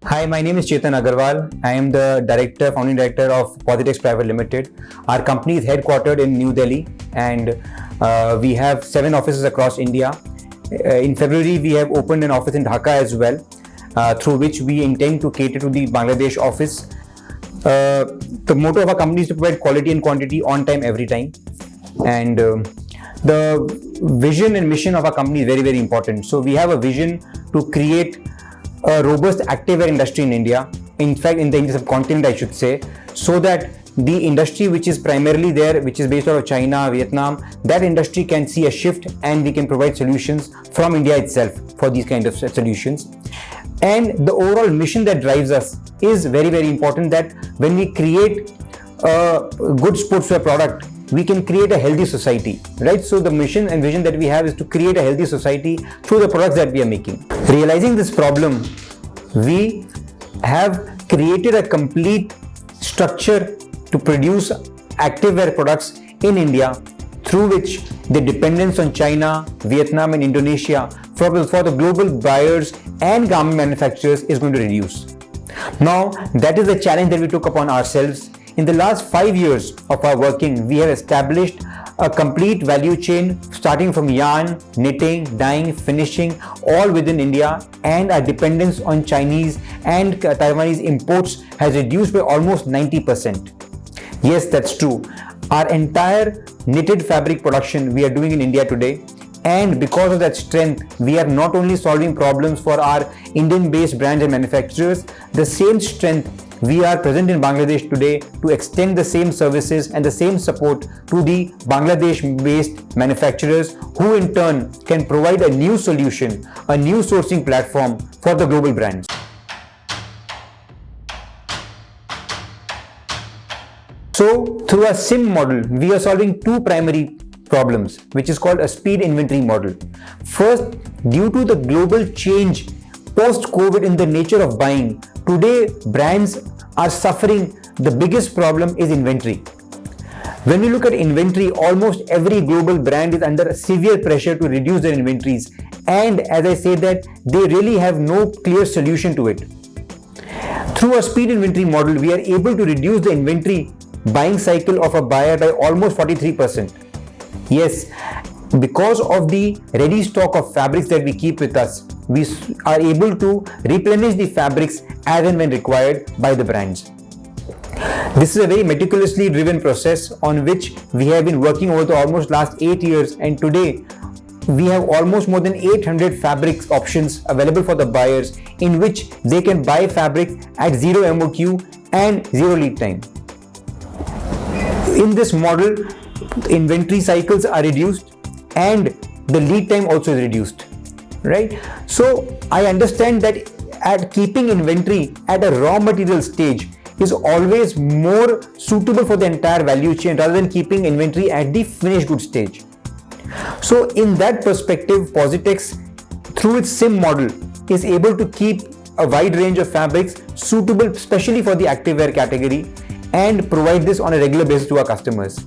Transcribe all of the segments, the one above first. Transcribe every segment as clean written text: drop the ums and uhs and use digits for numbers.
Hi, my name is Chetan Agarwal. I am the founding director of Positex Private Limited. Our company is headquartered in New Delhi and we have 7 offices across India. In February, we have opened an office in Dhaka as well, through which we intend to cater to the Bangladesh office. The motto of our company is to provide quality and quantity on time, every time. And the vision and mission of our company is very, very important. So we have a vision to create a robust activewear industry in India, in fact in the Indian subcontinent I should say, so that the industry which is primarily there, which is based out of China, Vietnam, that industry can see a shift and we can provide solutions from India itself for these kind of solutions. And the overall mission that drives us is very, very important, that when we create a good sportswear product, we can create a healthy society, right? So the mission and vision that we have is to create a healthy society through the products that we are making. Realizing this problem, we have created a complete structure to produce activewear products in India, through which the dependence on China, Vietnam and Indonesia for the global buyers and garment manufacturers is going to reduce. Now, that is a challenge that we took upon ourselves. In the last 5 years of our working, we have established a complete value chain starting from yarn, knitting, dyeing, finishing, all within India, and our dependence on Chinese and Taiwanese imports has reduced by almost 90%. Yes, that's true. Our entire knitted fabric production we are doing in India today, and because of that strength, we are not only solving problems for our Indian-based brands and manufacturers, the same strength we are present in Bangladesh today to extend the same services and the same support to the Bangladesh-based manufacturers, who in turn can provide a new solution, a new sourcing platform for the global brands. So through a SIM model, we are solving 2 primary problems, which is called a speed inventory model. First, due to the global change post-COVID in the nature of buying, today brands are suffering. The biggest problem is inventory. When we look at inventory, almost every global brand is under severe pressure to reduce their inventories, and as I say that, they really have no clear solution to it. Through a speed inventory model, we are able to reduce the inventory buying cycle of a buyer by almost 43%. Yes, because of the ready stock of fabrics that we keep with us, we are able to replenish the fabrics as and when required by the brands. This is a very meticulously driven process on which we have been working over the almost last 8 years, and today we have almost more than 800 fabrics options available for the buyers, in which they can buy fabric at 0 MOQ and 0 lead time. In this model, inventory cycles are reduced and the lead time also is reduced, right? So I understand that at keeping inventory at a raw material stage is always more suitable for the entire value chain rather than keeping inventory at the finished goods stage. So in that perspective, Positex, through its SIM model, is able to keep a wide range of fabrics suitable especially for the activewear category and provide this on a regular basis to our customers.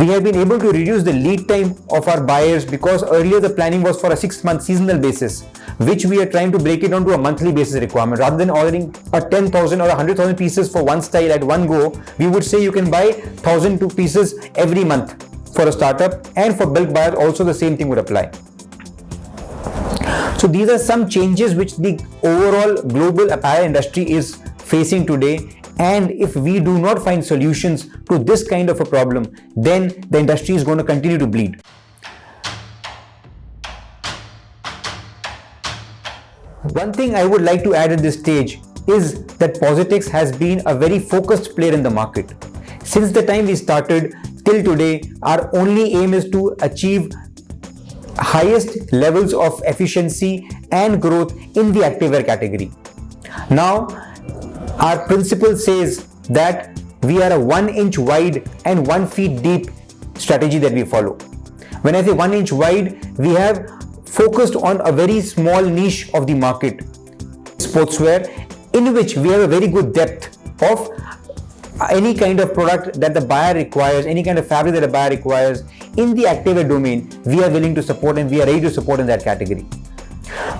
We have been able to reduce the lead time of our buyers, because earlier the planning was for a 6-month seasonal basis, which we are trying to break it down to a monthly basis requirement. Rather than ordering a 10,000 or 100,000 pieces for one style at one go, we would say you can buy 1,000 pieces every month for a startup, and for bulk buyers also the same thing would apply. So these are some changes which the overall global apparel industry is facing today. And if we do not find solutions to this kind of a problem, then the industry is going to continue to bleed. One thing I would like to add at this stage is that Positex has been a very focused player in the market. Since the time we started till today, our only aim is to achieve highest levels of efficiency and growth in the activewear category. Now, our principle says that we are a 1 inch wide and 1 feet deep strategy that we follow. When I say 1 inch wide, we have focused on a very small niche of the market, sportswear, in which we have a very good depth of any kind of product that the buyer requires, any kind of fabric that a buyer requires in the activewear domain. We are willing to support and we are ready to support in that category.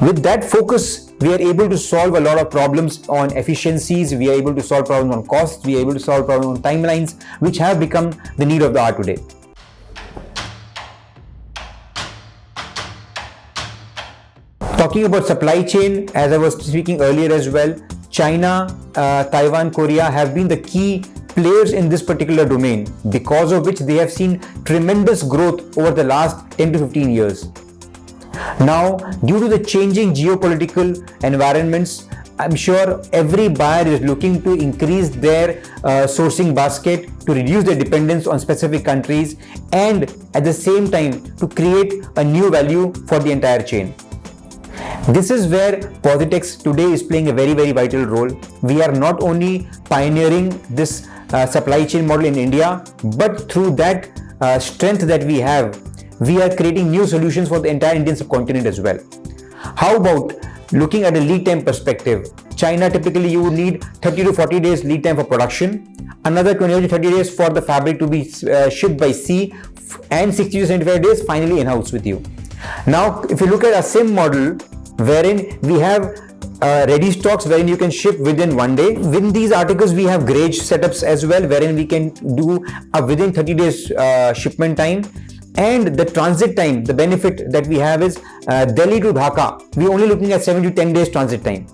With that focus we are able to solve a lot of problems on efficiencies, we are able to solve problems on costs, we are able to solve problems on timelines, which have become the need of the hour today. Talking about supply chain, as I was speaking earlier as well, China, Taiwan, Korea have been the key players in this particular domain, because of which they have seen tremendous growth over the last 10 to 15 years. Now, due to the changing geopolitical environments, I'm sure every buyer is looking to increase their sourcing basket, to reduce their dependence on specific countries, and at the same time to create a new value for the entire chain. This is where Positex today is playing a very, very vital role. We are not only pioneering this supply chain model in India, but through that strength that we have, we are creating new solutions for the entire Indian subcontinent as well. How about looking at a lead time perspective? China, typically you would need 30 to 40 days lead time for production, another 20 to 30 days for the fabric to be shipped by sea, and 60 to 75 days finally in-house with you. Now, if you look at a SIM model, wherein we have ready stocks wherein you can ship within 1 day. Within these articles, we have garage setups as well, wherein we can do within 30 days shipment time. And the transit time, the benefit that we have is Delhi to Dhaka, we're only looking at 7 to 10 days transit time.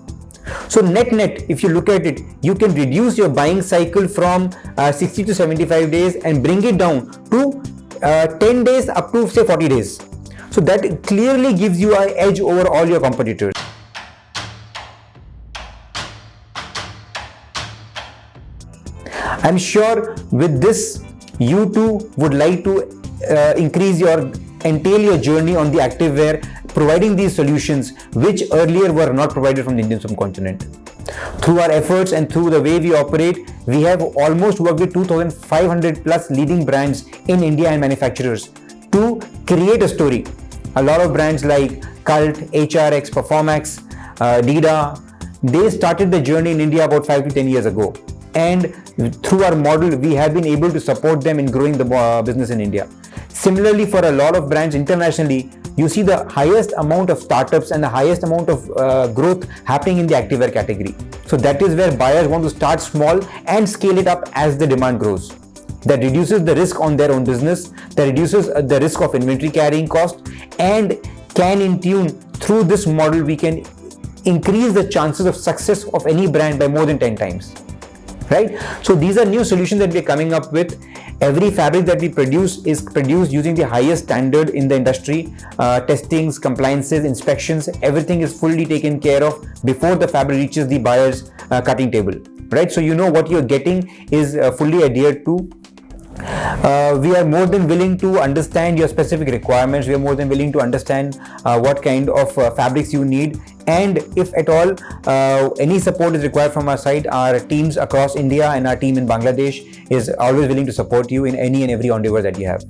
So net, if you look at it, you can reduce your buying cycle from 60 to 75 days and bring it down to 10 days up to say 40 days. So that clearly gives you an edge over all your competitors. I'm sure with this, you too would like to entail your journey on the activewear, providing these solutions which earlier were not provided from the Indian subcontinent. Through our efforts and through the way we operate, we have almost worked with 2,500 plus leading brands in India and manufacturers to create a story. A lot of brands like Cult, HRX, Performax, Dida, they started the journey in India about 5 to 10 years ago. And through our model, we have been able to support them in growing the business in India. Similarly, for a lot of brands internationally, you see the highest amount of startups and the highest amount of growth happening in the activewear category. So that is where buyers want to start small and scale it up as the demand grows. That reduces the risk on their own business, that reduces the risk of inventory carrying cost, and can in tune through this model, we can increase the chances of success of any brand by more than 10 times. Right? So these are new solutions that we are coming up with. Every fabric that we produce is produced using the highest standard in the industry. Testings, compliances, inspections, everything is fully taken care of before the fabric reaches the buyer's cutting table. Right? So you know what you're getting is fully adhered to. We are more than willing to understand your specific requirements. We are more than willing to understand what kind of fabrics you need, and if at all any support is required from our side, our teams across India and our team in Bangladesh is always willing to support you in any and every endeavor that you have.